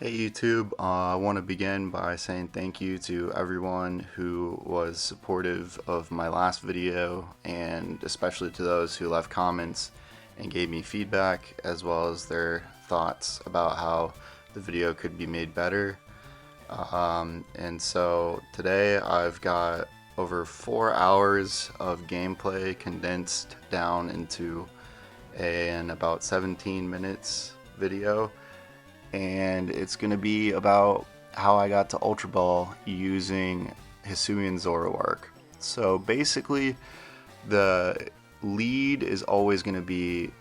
Hey YouTube, I want to begin by saying thank you to everyone who was supportive of my last video, and especially to those who left comments and gave me feedback as well as their thoughts about how the video could be made better. And so today I've got over 4 hours of gameplay condensed down into an about 17 minutes video, and it's going to be about how I got to Ultra Ball using Hisuian Zoroark. So basically, the lead is always going to be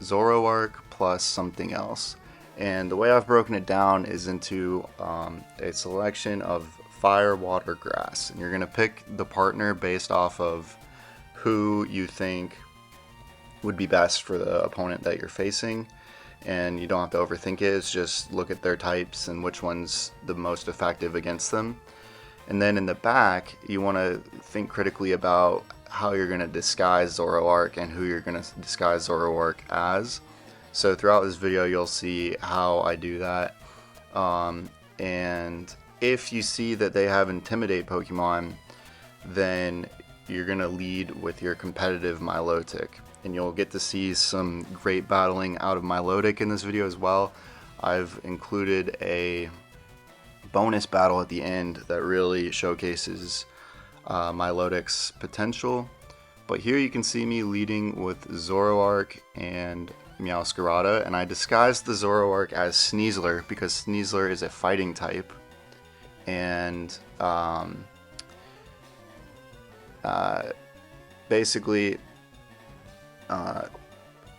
Zoroark plus something else. And the way I've broken it down is into a selection of fire, water, grass. And you're going to pick the partner based off of who you think would be best for the opponent that you're facing. And you don't have to overthink it, it's just look at their types and which one's the most effective against them. And then in the back, you want to think critically about how you're going to disguise Zoroark and who you're going to disguise Zoroark as. So throughout this video you'll see how I do that. And if you see that they have Intimidate Pokemon, then you're going to lead with your competitive Milotic. And you'll get to see some great battling out of Milotic in this video as well. I've included a bonus battle at the end that really showcases Milotic's potential. But here you can see me leading with Zoroark and Meowscarada, and I disguised the Zoroark as Sneasler because Sneasler is a fighting type. And basically,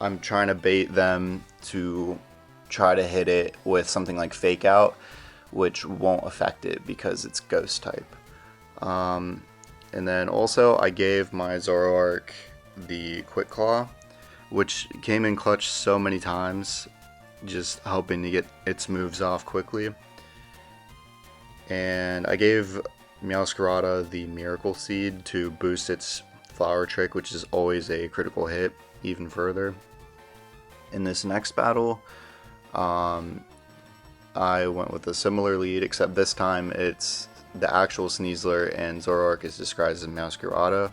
I'm trying to bait them to try to hit it with something like Fake Out, which won't affect it because it's Ghost type. And then also I gave my Zoroark the Quick Claw, which came in clutch so many times, just helping to get its moves off quickly. And I gave Meowscarada the Miracle Seed to boost its Flower Trick, which is always a critical hit, even further. In this next battle, I went with a similar lead, except this time it's the actual Sneasler and Zoroark is disguised as Meowscarada.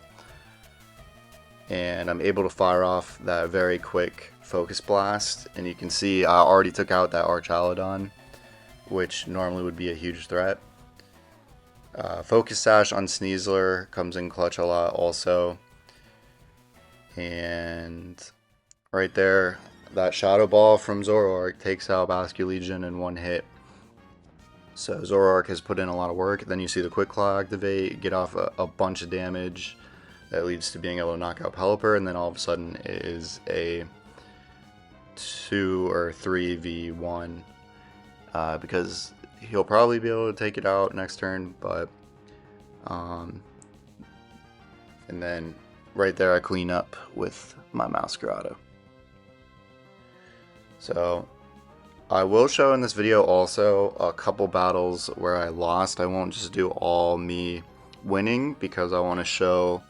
And I'm able to fire off that very quick Focus Blast, and you can see I already took out that Archaludon, which normally would be a huge threat. Focus Sash on Sneasler comes in clutch a lot also. And right there, that Shadow Ball from Zoroark takes out Basculegion in one hit. So Zoroark has put in a lot of work. Then you see the Quick Claw activate, get off a bunch of damage that leads to being able to knock out Pelipper, and then all of a sudden it is a 2 or 3v1 because he'll probably be able to take it out next turn, but and then right there I clean up with my Meowscarada. So I will show in this video also a couple battles where I lost. I won't just do all me winning because I want to show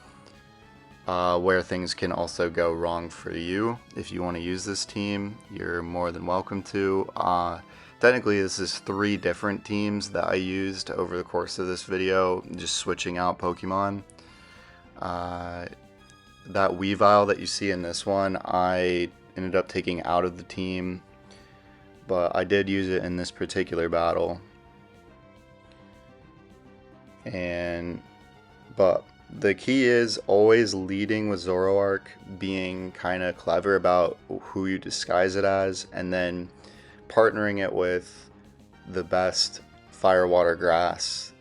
where things can also go wrong for you. If you want to use this team, you're more than welcome to. Technically this is 3 different teams that I used over the course of this video, just switching out Pokemon. That Weavile that you see in this one, I ended up taking out of the team, but I did use it in this particular battle. But the key is always leading with Zoroark, being kind of clever about who you disguise it as, and then partnering it with the best fire, water, grass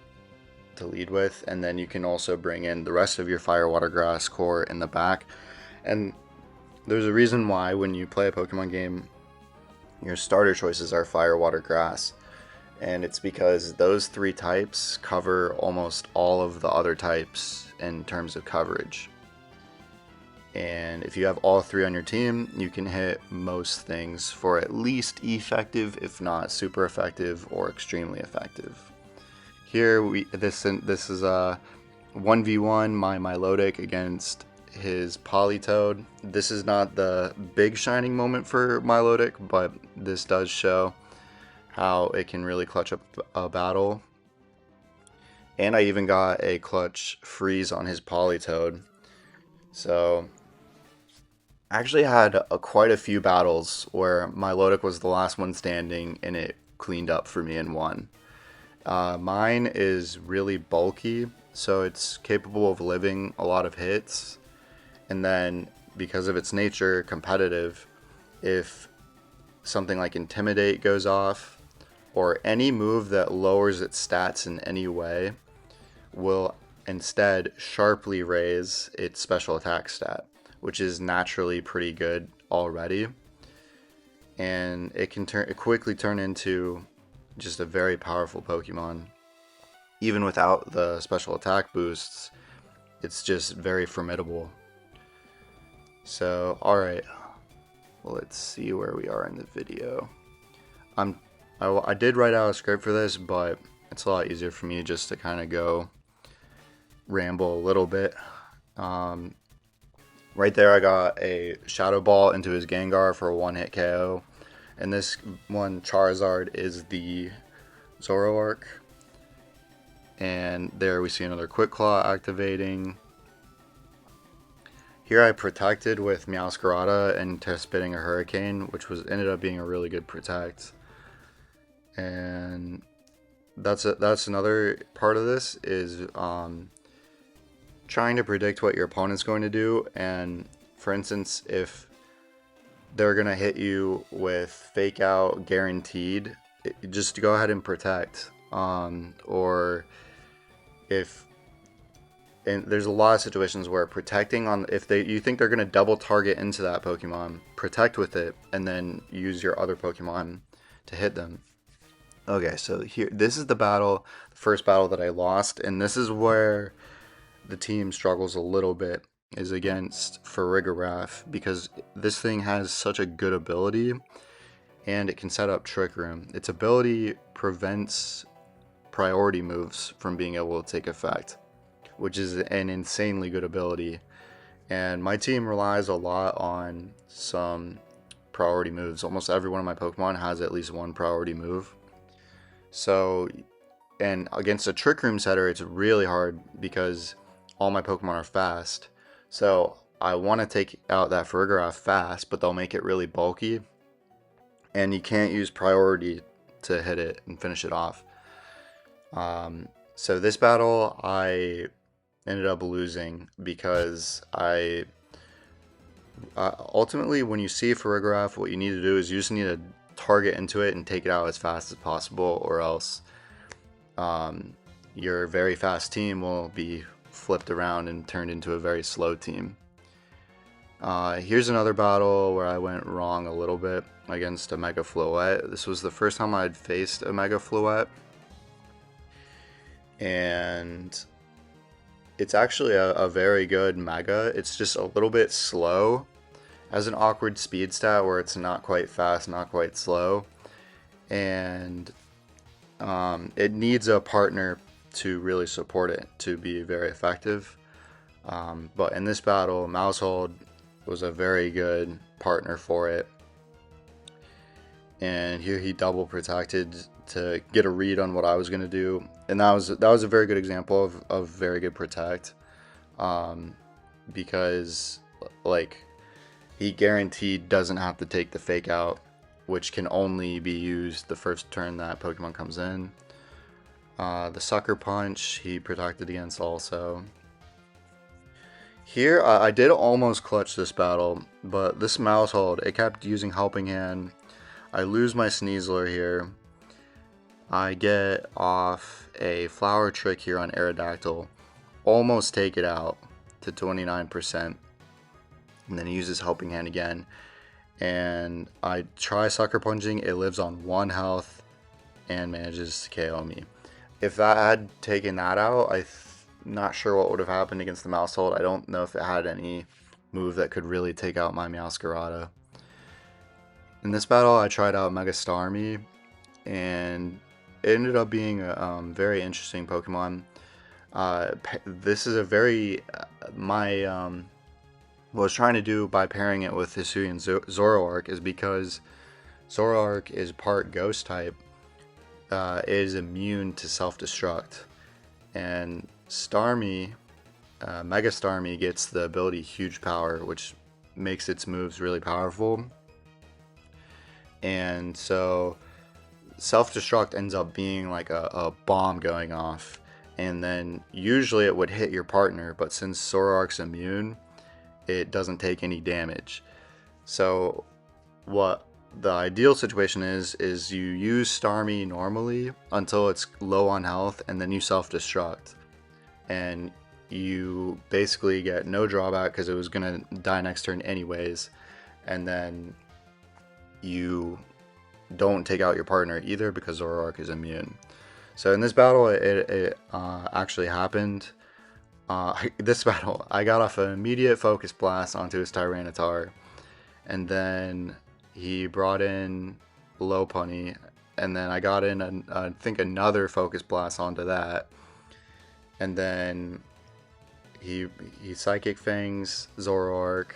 to lead with, and then you can also bring in the rest of your fire, water, grass core in the back. And there's a reason why when you play a Pokemon game, your starter choices are fire, water, grass, and it's because those 3 types cover almost all of the other types in terms of coverage. And if you have all 3 on your team, you can hit most things for at least effective, if not super effective or extremely effective. Here this is a 1v1 my Milotic against his Politoed. This is not the big shining moment for Milotic, but this does show how it can really clutch up a battle. And I even got a clutch freeze on his Politoed. So I actually had quite a few battles where Milotic was the last one standing and it cleaned up for me and won. Mine is really bulky, so it's capable of living a lot of hits. And then, because of its nature, competitive, if something like Intimidate goes off, or any move that lowers its stats in any way, will instead sharply raise its special attack stat, which is naturally pretty good already. And it can quickly turn into just a very powerful Pokemon. Even without the special attack boosts, it's just very formidable. So, alright, let's see where we are in the video. I did write out a script for this, but it's a lot easier for me just to kind of go ramble a little bit. Right there I got a Shadow Ball into his Gengar for a one-hit KO. And this one Charizard is the Zoroark. And there we see another Quick Claw activating. Here I protected with Meowscarada and spitting a Hurricane, which ended up being a really good protect. And that's another part of this is trying to predict what your opponent's going to do. And for instance, if they're going to hit you with Fake Out guaranteed, just go ahead and protect. Or if, and there's a lot of situations where protecting on, if you think they're going to double target into that Pokemon, protect with it and then use your other Pokemon to hit them. Okay, so here, this is the first battle that I lost, and this is where the team struggles a little bit, is against Farigiraf, because this thing has such a good ability, and it can set up Trick Room. Its ability prevents priority moves from being able to take effect, which is an insanely good ability. And my team relies a lot on some priority moves. Almost every one of my Pokemon has at least one priority move. So, and against a Trick Room setter, it's really hard because all my Pokemon are fast. So I want to take out that Farigiraf fast, but they'll make it really bulky. And you can't use priority to hit it and finish it off. So this battle, I ended up losing because ultimately, when you see Farigiraf, what you need to do is you just need to target into it and take it out as fast as possible, or else your very fast team will be flipped around and turned into a very slow team. Here's another battle where I went wrong a little bit against a Mega Floette. This was the first time I'd faced a Mega Floette, and it's actually a very good Mega. It's just a little bit slow. Has an awkward speed stat where it's not quite fast, not quite slow. And it needs a partner to really support it to be very effective. But in this battle, Maushold was a very good partner for it. And here he double protected to get a read on what I was going to do. And that was a very good example of very good protect. Because, like, he guaranteed doesn't have to take the Fake Out, which can only be used the first turn that Pokemon comes in. The Sucker Punch, he protected against also. Here, I did almost clutch this battle, but this Maushold, it kept using Helping Hand. I lose my Sneasler here. I get off a Flower Trick here on Aerodactyl. Almost take it out to 29%. And then he uses Helping Hand again. And I try Sucker Punching. It lives on 1 health and manages to KO me. If that had taken that out, I'm not sure what would have happened against the Maushold. I don't know if it had any move that could really take out my Meowscarada. In this battle, I tried out Mega Starmie, and it ended up being a very interesting Pokemon. This is a very what I was trying to do by pairing it with Hisuian Zoroark is because Zoroark is part Ghost type, is immune to self-destruct, and Starmie, Mega Starmie, gets the ability Huge Power, which makes its moves really powerful. And so self-destruct ends up being like a bomb going off, and then usually it would hit your partner, but since Zoroark's immune, it doesn't take any damage. So what the ideal situation is you use Starmie normally until it's low on health, and then you self-destruct, and you basically get no drawback because it was gonna die next turn anyways, and then you don't take out your partner either because Zoroark is immune. So in this battle, it actually happened. This battle, I got off an immediate focus blast onto his Tyranitar, and then he brought in Lopunny, and then I got in, I think, another focus blast onto that, and then he Psychic Fangs Zoroark,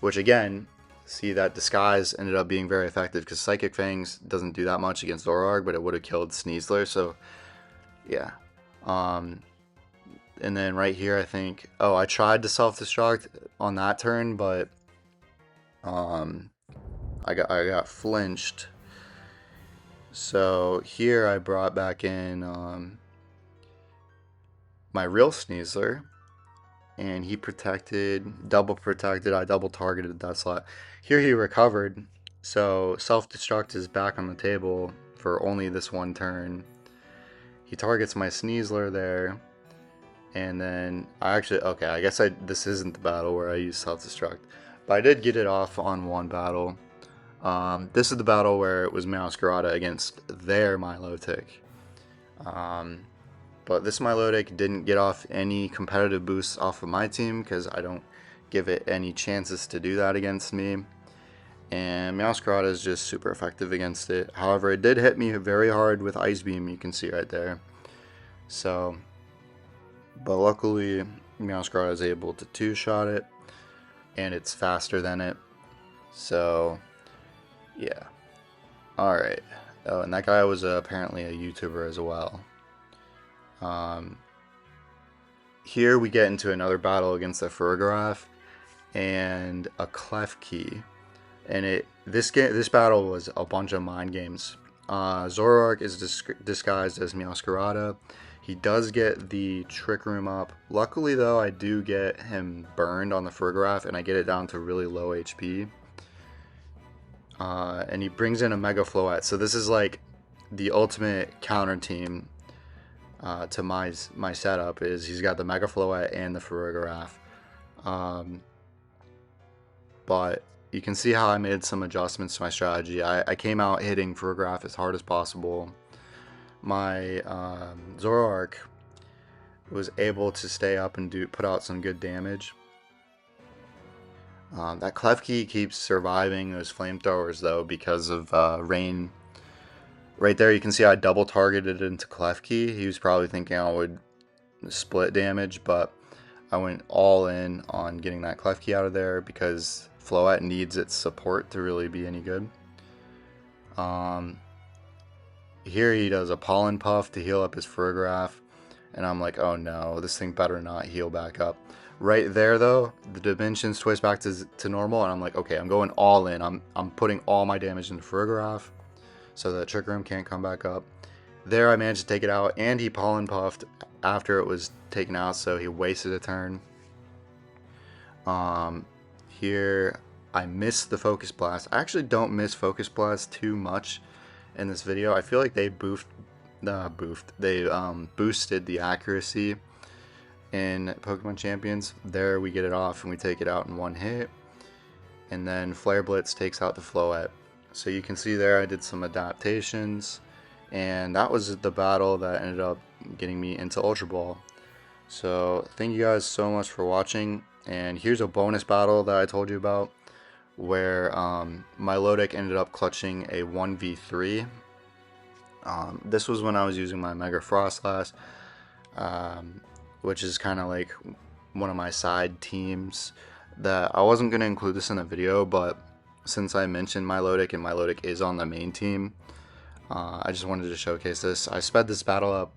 which again, see, that disguise ended up being very effective because Psychic Fangs doesn't do that much against Zoroark, but it would have killed Sneasler. So yeah. And then right here, I think, oh, I tried to self-destruct on that turn, but I got flinched. So here I brought back in my real Sneasler, and he protected, double protected. I double targeted that slot. Here he recovered, so self-destruct is back on the table for only this one turn. He targets my Sneasler there, and then I guess this isn't the battle where I use self-destruct, but I did get it off on one battle. This is the battle where it was Meowscarada against their Milotic. But this Milotic didn't get off any competitive boosts off of my team because I don't give it any chances to do that against me. And Meowscarada is just super effective against it. However, it did hit me very hard with Ice Beam, you can see right there. So, but luckily Meowscarada is able to two-shot it, and it's faster than it. So, yeah. Alright. Oh, and that guy was apparently a YouTuber as well. Here we get into another battle against a Farigiraf and a Klefki, and this battle was a bunch of mind games. Zoroark is disguised as Meowscarada. He does get the Trick Room up. Luckily though, I do get him burned on the Farigiraf, and I get it down to really low HP. And he brings in a Mega Floette, so this is like the ultimate counter team. To my setup is he's got the Mega Floette and the Farigiraf. But you can see how I made some adjustments to my strategy. I came out hitting Farigiraf as hard as possible. My Zoroark was able to stay up and put out some good damage. That Klefki keeps surviving those flamethrowers though because of rain. Right there you can see I double targeted into Klefki. He was probably thinking I would split damage, but I went all in on getting that Klefki out of there because Floette needs its support to really be any good. Here he does a Pollen Puff to heal up his Farigiraf, and I'm like, oh no, this thing better not heal back up. Right there though, the dimensions twist back to normal, and I'm like, okay, I'm going all in. I'm putting all my damage into Farigiraf, so that Trick Room can't come back up. There I managed to take it out, and he Pollen Puffed after it was taken out, so he wasted a turn. Here I missed the Focus Blast. I actually don't miss Focus Blast too much in this video. I feel like they boosted the accuracy in Pokemon Champions. There we get it off and we take it out in one hit, and then Flare Blitz takes out the Floette. So you can see there I did some adaptations, and that was the battle that ended up getting me into Ultra Ball. So thank you guys so much for watching, and here's a bonus battle that I told you about where Milotic ended up clutching a 1v3. This was when I was using my Mega Frostlass, which is kind of like one of my side teams that I wasn't going to include this in the video, but since I mentioned Milotic and Milotic is on the main team, I just wanted to showcase this. I sped this battle up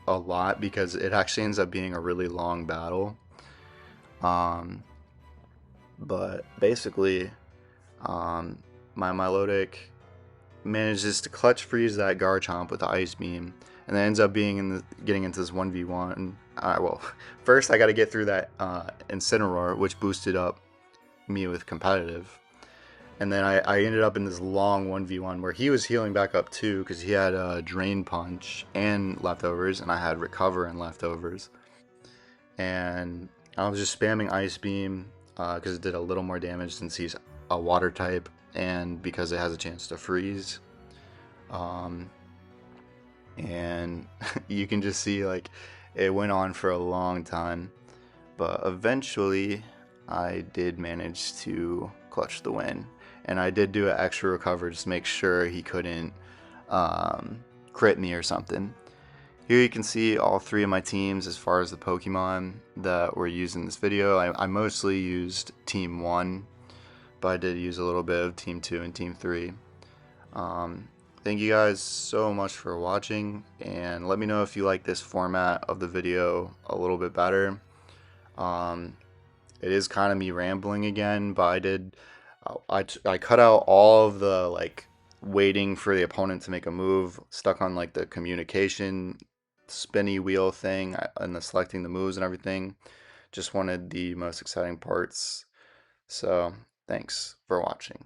a lot because it actually ends up being a really long battle. Um, but basically, um, my Milotic manages to clutch freeze that Garchomp with the Ice Beam, and then ends up being getting into this 1v1. Well, first I got to get through that Incineroar, which boosted up me with competitive. And then I ended up in this long 1v1 where he was healing back up too because he had Drain Punch and leftovers, and I had Recover and leftovers. And I was just spamming Ice Beam because it did a little more damage since he's a water type and because it has a chance to freeze. Um, and you can just see like it went on for a long time, but eventually I did manage to clutch the win, and I did do an extra recover just to make sure he couldn't crit me or something. Here you can see all three of my teams as far as the Pokemon that were used in this video. I mostly used Team 1, but I did use a little bit of Team 2 and Team 3. Um, Thank you guys so much for watching, and let me know if you like this format of the video a little bit better. Um, it is kind of me rambling again, but I cut out all of the like waiting for the opponent to make a move, stuck on like the communication spinny wheel thing and the selecting the moves and everything. Just wanted the most exciting parts. So thanks for watching.